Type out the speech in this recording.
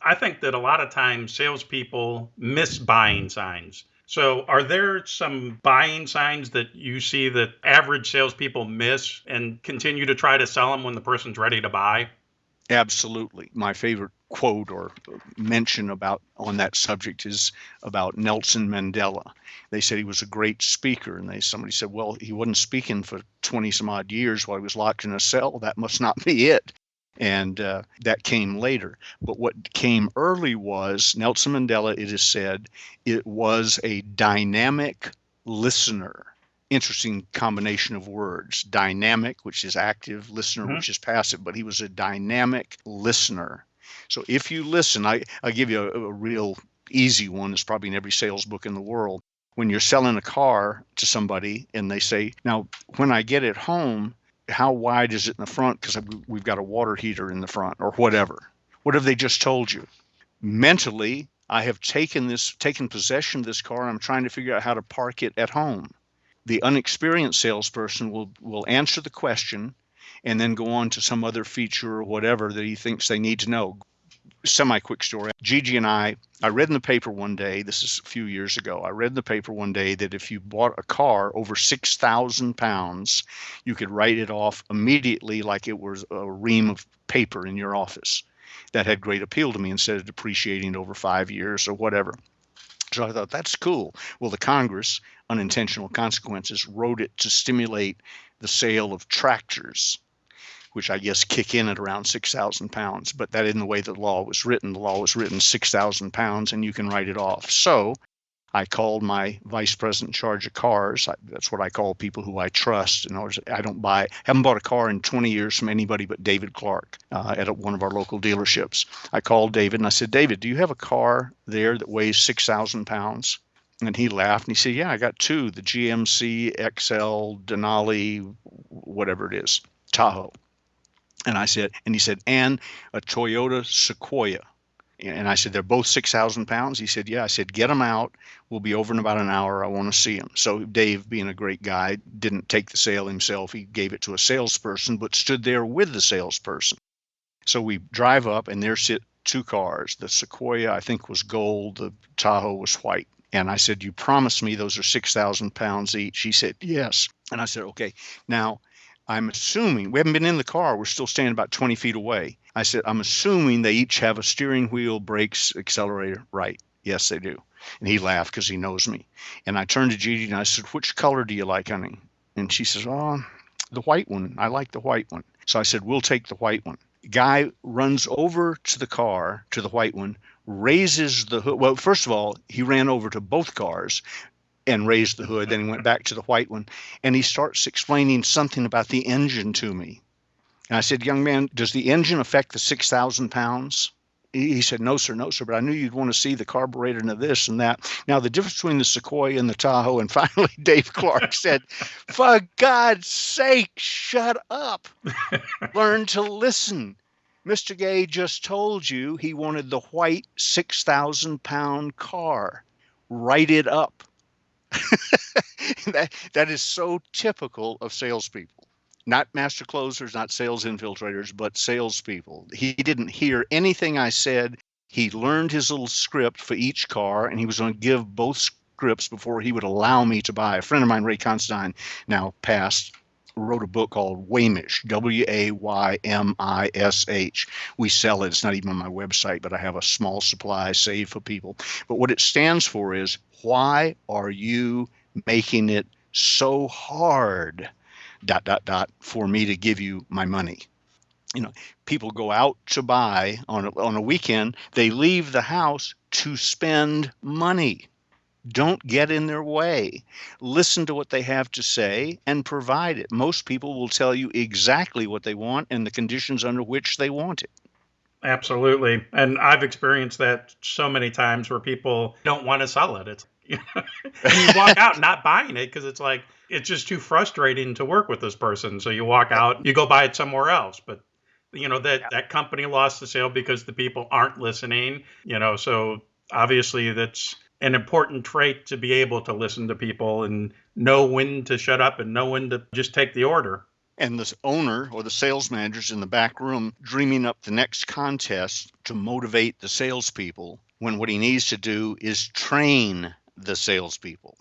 I think that a lot of times salespeople miss buying signs. So, are there some buying signs that you see that average salespeople miss and continue to try to sell them when the person's ready to buy? Absolutely. My favorite quote or mention about on that subject is about Nelson Mandela. They said he was a great speaker, and somebody said, well, he wasn't speaking for 20 some odd years while he was locked in a cell. That must not be it. And that came later. But what came early was Nelson Mandela, it is said, it was a dynamic listener. Interesting combination of words. Dynamic, which is active, listener, Hmm. which is passive, but he was a dynamic listener. So if you listen, I'll give you a real easy one. It's probably in every sales book in the world. When you're selling a car to somebody and they say, now, when I get it home, how wide is it in the front? Because we've got a water heater in the front or whatever. What have they just told you? Mentally, I have taken possession of this car. And I'm trying to figure out how to park it at home. The unexperienced salesperson will answer the question and then go on to some other feature or whatever that he thinks they need to know. Semi quick story. Gigi and I read in the paper one day, this is a few years ago, I read in the paper one day that if you bought a car over 6,000 pounds, you could write it off immediately like it was a ream of paper in your office. That had great appeal to me instead of depreciating over 5 years or whatever. So I thought, that's cool. Well, the Congress, unintentional consequences, wrote it to stimulate the sale of tractors, which I guess kick in at around 6,000 pounds. But that isn't the way the law was written. The law was written 6,000 pounds and you can write it off. So I called my vice president in charge of cars. That's what I call people who I trust. In other words, haven't bought a car in 20 years from anybody but David Clark at one of our local dealerships. I called David and I said, David, do you have a car there that weighs 6,000 pounds? And he laughed and he said, yeah, I got two, the GMC XL Denali, whatever it is, Tahoe. And he said, and a Toyota Sequoia. And I said, they're both 6,000 pounds. He said, yeah. I said, get them out. We'll be over in about an hour. I want to see them. So Dave, being a great guy, didn't take the sale himself. He gave it to a salesperson, but stood there with the salesperson. So we drive up and there sit two cars. The Sequoia, I think, was gold. The Tahoe was white. And I said, you promised me those are 6,000 pounds each. He said, yes. And I said, okay, now I'm assuming we haven't been in the car. We're still standing about 20 feet away. I said, I'm assuming they each have a steering wheel, brakes, accelerator. Right. Yes, they do. And he laughed because he knows me. And I turned to Gigi and I said, which color do you like, honey? And she says, oh, the white one. I like the white one. So I said, we'll take the white one. Guy runs over to the car, to the white one, raises the hood. Well, first of all, he ran over to both cars and raised the hood. Then he went back to the white one and he starts explaining something about the engine to me. And I said, young man, does the engine affect the 6,000 pounds? He said, no, sir, but I knew you'd want to see the carburetor and this and that. Now, the difference between the Sequoia and the Tahoe, and finally Dave Clark said, for God's sake, shut up. Learn to listen. Mr. Gay just told you he wanted the white 6,000 pound car. Write it up. that is so typical of salespeople. Not master closers, not sales infiltrators, but salespeople. He didn't hear anything I said. He learned his little script for each car, and he was going to give both scripts before he would allow me to buy. A friend of mine, Ray Constantine, now passed, wrote a book called Waymish, Waymish. We sell it. It's not even on my website, but I have a small supply saved for people. But what it stands for is, why are you making it so hard, ... for me to give you my money? People go out to buy on a weekend. They leave the house to spend money. Don't get in their way. Listen to what they have to say and provide it. Most people will tell you exactly what they want and the conditions under which they want it. Absolutely. And I've experienced that so many times where people don't want to sell it. It's and you walk out not buying it because it's like it's just too frustrating to work with this person. So you walk out, you go buy it somewhere else. But that company lost the sale because the people aren't listening. So obviously that's an important trait, to be able to listen to people and know when to shut up and know when to just take the order. And the owner or the sales manager's in the back room dreaming up the next contest to motivate the salespeople, when what he needs to do is train the salespeople.